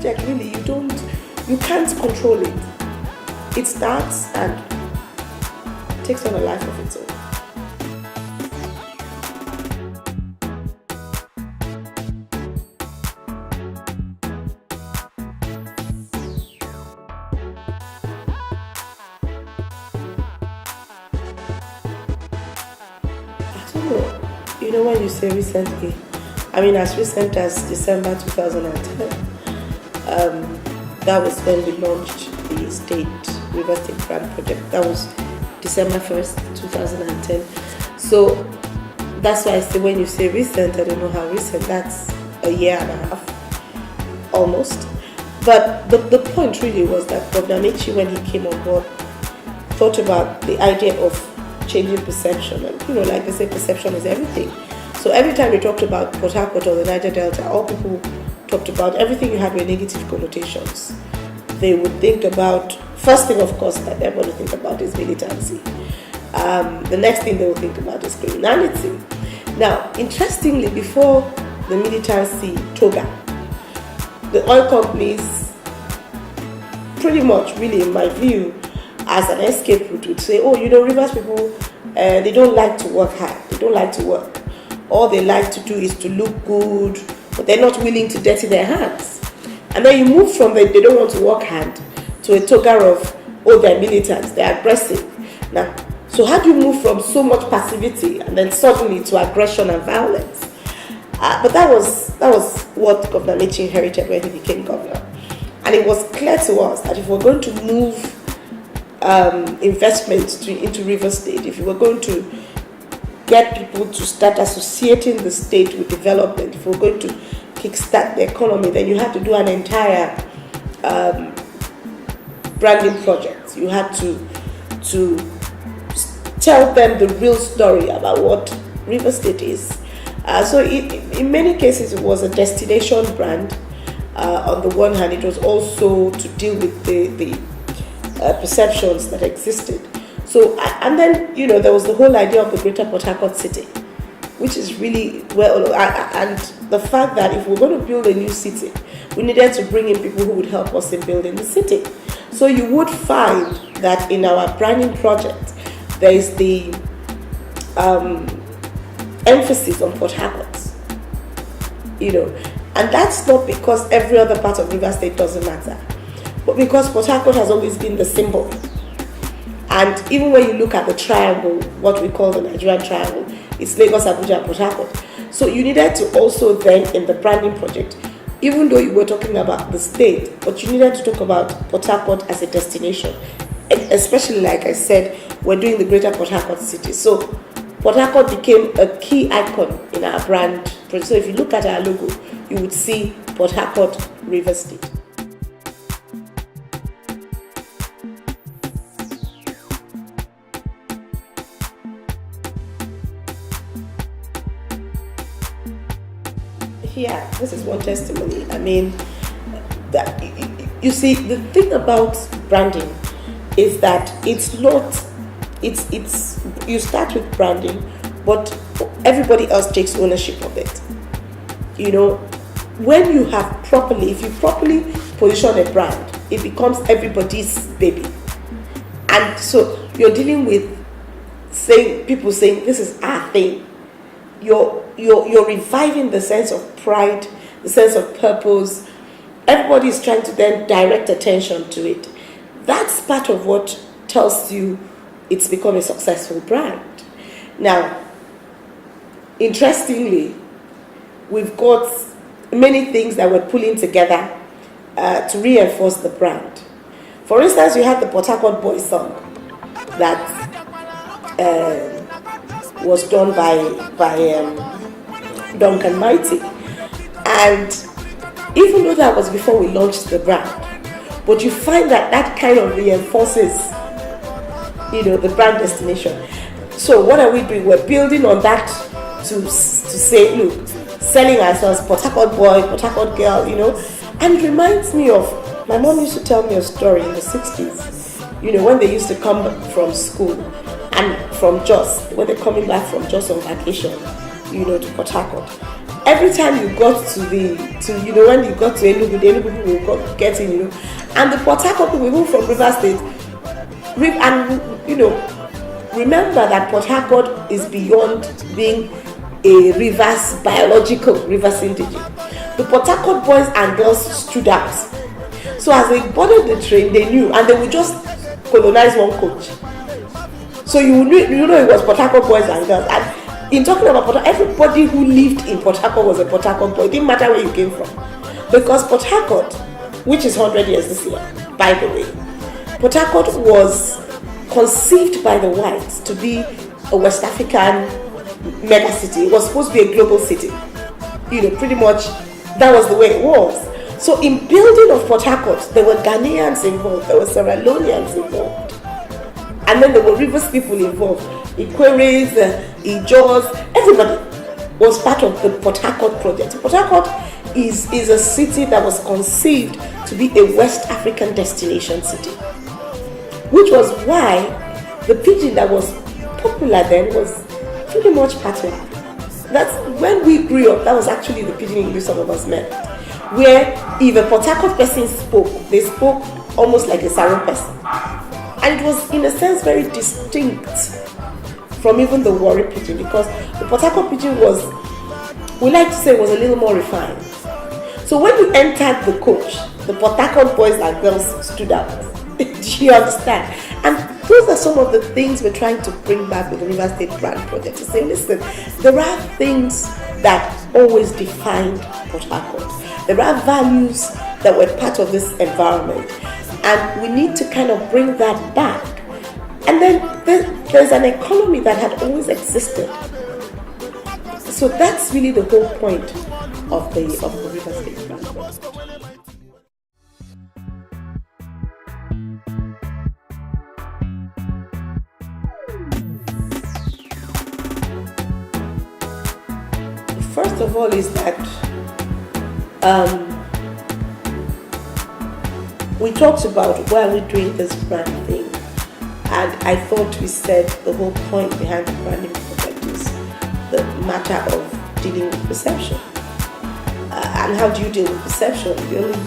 project, really, you can't control it. It starts and takes on a life of its own. You know, when you say recently, I mean as recent as December 2010, that was when we launched the River State Brand Project. That was December 1st, 2010. So that's why I say when you say recent, I don't know how recent, that's a year and a half, almost. But the point really was that Governor Michi, when he came on board, thought about the idea of changing perception, and like they say, perception is everything. So every time we talked about Port Harcourt or the Niger Delta, all people talked about everything you had with negative connotations. They would think about, first thing of course that everybody think about is militancy. The next thing they will think about is criminality. Now, interestingly, before the militancy toga, the oil companies pretty much, really in my view, as an escape route would say, Rivers people, they don't like to work hard, they don't like to work. All they like to do is to look good, but they're not willing to dirty their hands. And then you move from they don't want to work hard to a toga of, they're militants, they're aggressive. Now, so how do you move from so much passivity and then suddenly to aggression and violence? But that was what Governor Michi inherited when he became governor. And it was clear to us that if we're going to move investments into River State, if you were going to get people to start associating the state with development, if we're going to kickstart the economy, then you had to do an entire branding project. You had to tell them the real story about what River State is. So in many cases, it was a destination brand. On the one hand, it was also to deal with the perceptions that existed. So, and then, there was the whole idea of the Greater Port Harcourt City, which is really, and the fact that if we're going to build a new city, we needed to bring in people who would help us in building the city. So you would find that in our branding project, there is the emphasis on Port Harcourt, and that's not because every other part of River State doesn't matter, but because Port Harcourt has always been the symbol. And even when you look at the triangle, what we call the Nigerian triangle, it's Lagos, Abuja, and Port Harcourt. So you needed to also then, in the branding project, even though you were talking about the state, but you needed to talk about Port Harcourt as a destination. Especially, like I said, we're doing the Greater Port Harcourt City. So Port Harcourt became a key icon in our brand project. So if you look at our logo, you would see Port Harcourt, River State. Yeah, this is one testimony. I mean, you see, the thing about branding is that it's you start with branding, but everybody else takes ownership of it. When you have if you properly position a brand, it becomes everybody's baby. And so you're dealing with people saying this is our thing. You're reviving the sense of pride, the sense of purpose. Everybody is trying to then direct attention to it. That's part of what tells you it's become a successful brand. Now, interestingly, we've got many things that we're pulling together to reinforce the brand. For instance, you have the Port Harcourt Boys song that was done by Duncan Mighty. And even though that was before we launched the brand, but you find that kind of reinforces, the brand destination. So what are we doing? We're building on that to say, look, selling ourselves Port Harcourt boy, Port Harcourt girl, And it reminds me of, my mom used to tell me a story in the 60s, when they used to come from school and from Jos, when they're coming back from Jos on vacation, to Port Harcourt. every time you got to when you got to Enugu, the Enugu people will get in, and the Port Harcourt people who from River State, and remember that Port Harcourt is beyond being a reverse biological reverse indigenous. The Port Harcourt boys and girls stood out. So as they boarded the train, they knew, and they would just colonize one coach. So you know it was Port Harcourt boys and girls. And in talking about Port Harcourt, everybody who lived in Port Harcourt was a Port Harcourt boy. It didn't matter where you came from. Because Port Harcourt, which is 100 years this year, by the way, Port Harcourt was conceived by the whites to be a West African mega city. It was supposed to be a global city. Pretty much that was the way it was. So in building of Port Harcourt, there were Ghanaians involved, there were Sierra Leoneans involved, and then there were Rivers people involved, Ikweres, Ijaws, everybody was part of the Port Harcourt project. Port Harcourt is a city that was conceived to be a West African destination city, which was why the pidgin that was popular then was pretty much patois. That's when we grew up, that was actually the pidgin English some of us met. Where if a Port Harcourt person spoke, they spoke almost like a Saron person. And it was in a sense very distinct from even the Warri pidgin, because the Port Harcourt pidgin was, we like to say, was a little more refined. So when you entered the coach, the Port Harcourt boys and girls stood out. Do you understand? And those are some of the things we're trying to bring back with the River State Brand Project, to say, listen, there are things that always defined Port Harcourt. There are values that were part of this environment, and we need to kind of bring that back. And then there's an economy that had always existed. So that's really the whole point of the River State Brand Project. First of all is that we talked about why we're doing this brand thing, and I thought we said the whole point behind the branding project is the matter of dealing with perception. And how do you deal with perception? The only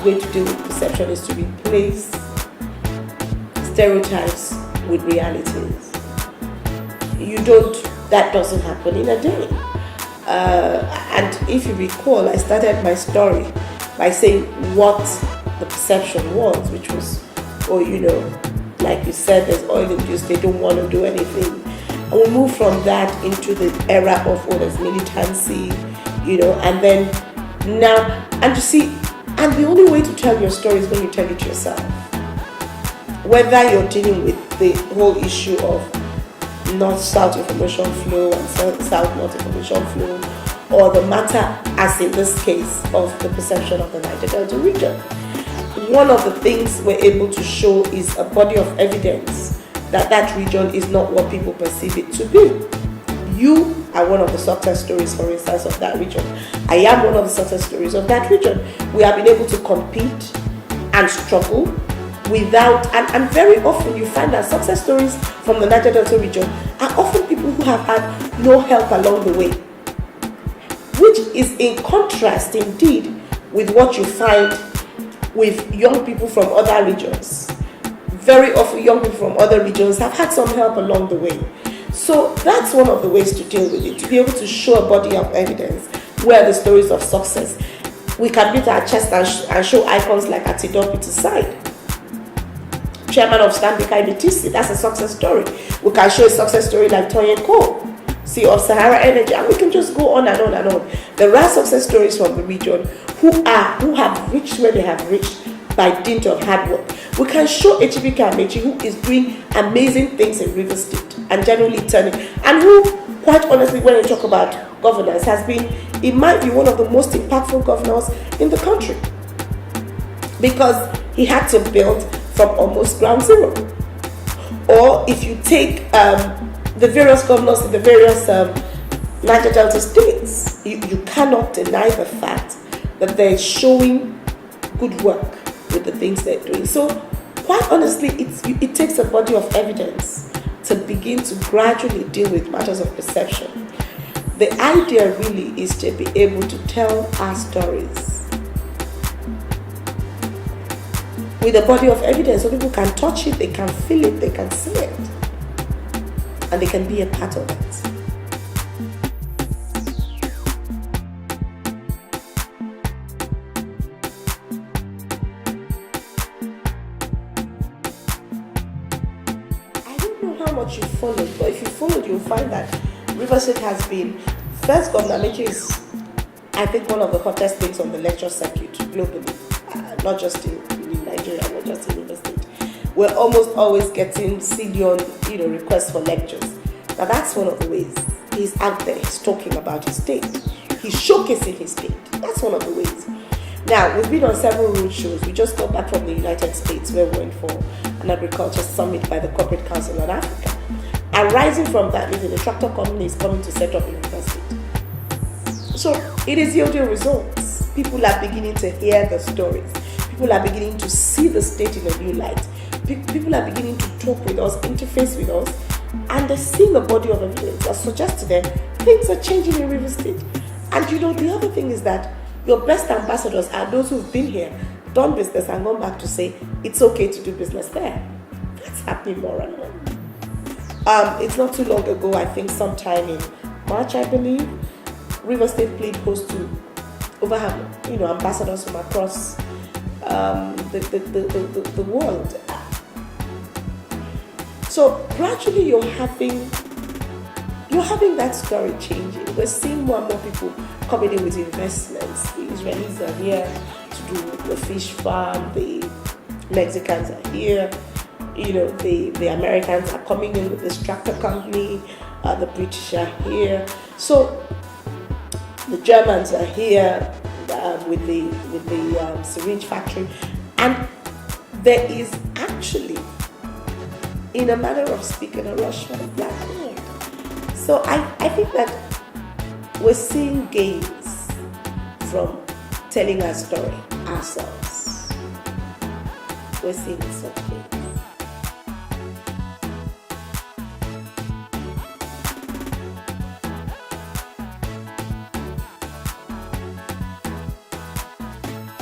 way to deal with perception is to replace stereotypes with realities. That doesn't happen in a day. And if you recall, I started my story by saying what the perception was, which was, like you said, there's oil induce, they don't want to do anything. And we move from that into the era of, there's militancy, and then now, and you see, and the only way to tell your story is when you tell it yourself. Whether you're dealing with the whole issue of north-south information flow and south-north information flow, or the matter, as in this case, of the perception of the Niger Delta region. One of the things we're able to show is a body of evidence that region is not what people perceive it to be. You are one of the success stories, for instance, of that region. I am one of the success stories of that region. We have been able to compete and struggle without, and very often you find that success stories from the Niger Delta region are often people who have had no help along the way, which is in contrast indeed with what you find with young people from other regions. Very often young people from other regions have had some help along the way. So that's one of the ways to deal with it, to be able to show a body of evidence where the stories of success, we can beat our chest and show icons like Atidopi to side. Chairman of Stanbic IBTC, that's a success story. We can show a success story like Toyin Cole, CEO of Sahara Energy, and we can just go on and on and on. There are success stories from the region who have reached where they have reached by dint of hard work. We can show Echibike Amechi, who is doing amazing things in River State and generally turning, and who, quite honestly, when you talk about governance, has been, in my view, one of the most impactful governors in the country, because he had to build from almost ground zero. Or if you take the various governors in the various Niger Delta states, you cannot deny the fact that they're showing good work with the things they're doing. So quite honestly, it takes a body of evidence to begin to gradually deal with matters of perception. The idea really is to be able to tell our stories with a body of evidence so people can touch it, they can feel it, they can see it, and they can be a part of it. How much you followed, but if you followed, you'll find that River State has been, first, Governor Amechi is, I think, one of the hottest things on the lecture circuit globally, not just in Nigeria, not just in River State. We're almost always getting CDON, requests for lectures. Now that's one of the ways. He's out there, he's talking about his state, he's showcasing his state. That's one of the ways. Now, we've been on several road shows. We just got back from the United States where we went for an agriculture summit by the Corporate Council of Africa. And rising from that means the tractor company is coming to set up in River State. So it is yielding results. People are beginning to hear the stories. People are beginning to see the state in a new light. People are beginning to talk with us, interface with us, and they're seeing a body of evidence that suggests to them things are changing in River State. And the other thing is that your best ambassadors are those who've been here, done business, and gone back to say it's okay to do business there. That's happening more and more. It's not too long ago, I think sometime in March, I believe, River State played host to over ambassadors from across the world. So gradually you're having that story changing. We're seeing more and more people coming in with investments. The Israelis are here to do the fish farm, the Mexicans are here, the Americans are coming in with this tractor company, the British are here. So the Germans are here with the syringe factory. And there is actually, in a manner of speaking, a rush for the black man. So I think that we're seeing gains from telling our story ourselves. We're seeing such gains.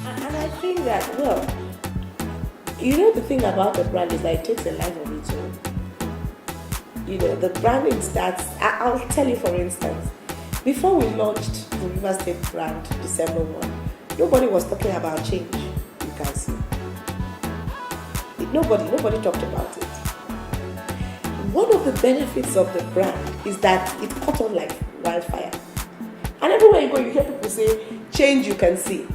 And I think that, the thing about the brand is that it takes a life of its own. The branding starts, I'll tell you for instance, before we launched the River State brand December 1, nobody was talking about change, you can see. Nobody talked about it. One of the benefits of the brand is that it caught on like wildfire. And everywhere you go, you hear people say, change you can see.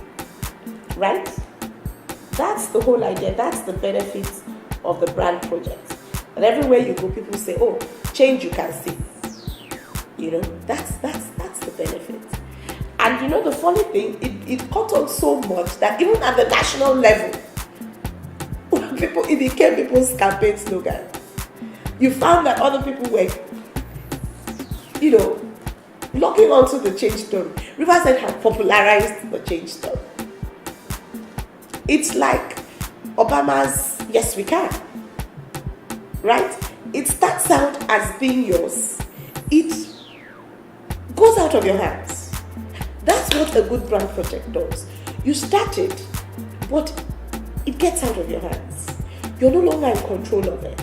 Right? That's the whole idea. That's the benefit of the brand project. And everywhere you go, people say, oh, change you can see. That's the benefit. And the funny thing, it caught on so much that even at the national level, it became people's campaign slogan. You found that other people were, locking onto the change story. River State had popularized the change story. It's like Obama's Yes We Can. Right? It starts out as being yours. It goes out of your hands. That's what a good brand project does. You start it, but it gets out of your hands. You're no longer in control of it.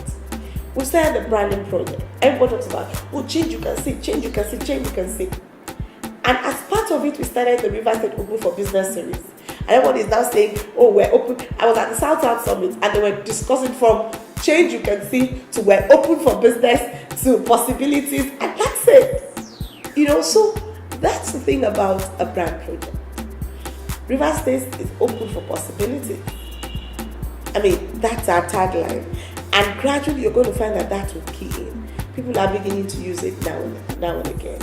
We started the branding project. Everybody talks about, change you can see, change you can see, change you can see. And as part of it, we started the River State Open for Business series. And everybody is now saying, we're open. I was at the South Summit and they were discussing from change you can see to we're open for business to possibilities, and that's it. So that's the thing about a brand project. River State is open for possibilities. That's our tagline. And gradually you're going to find that will key in. People are beginning to use it now and again.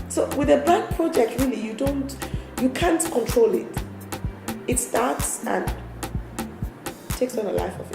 So with a brand project, really, you can't control it. It starts and takes on a life of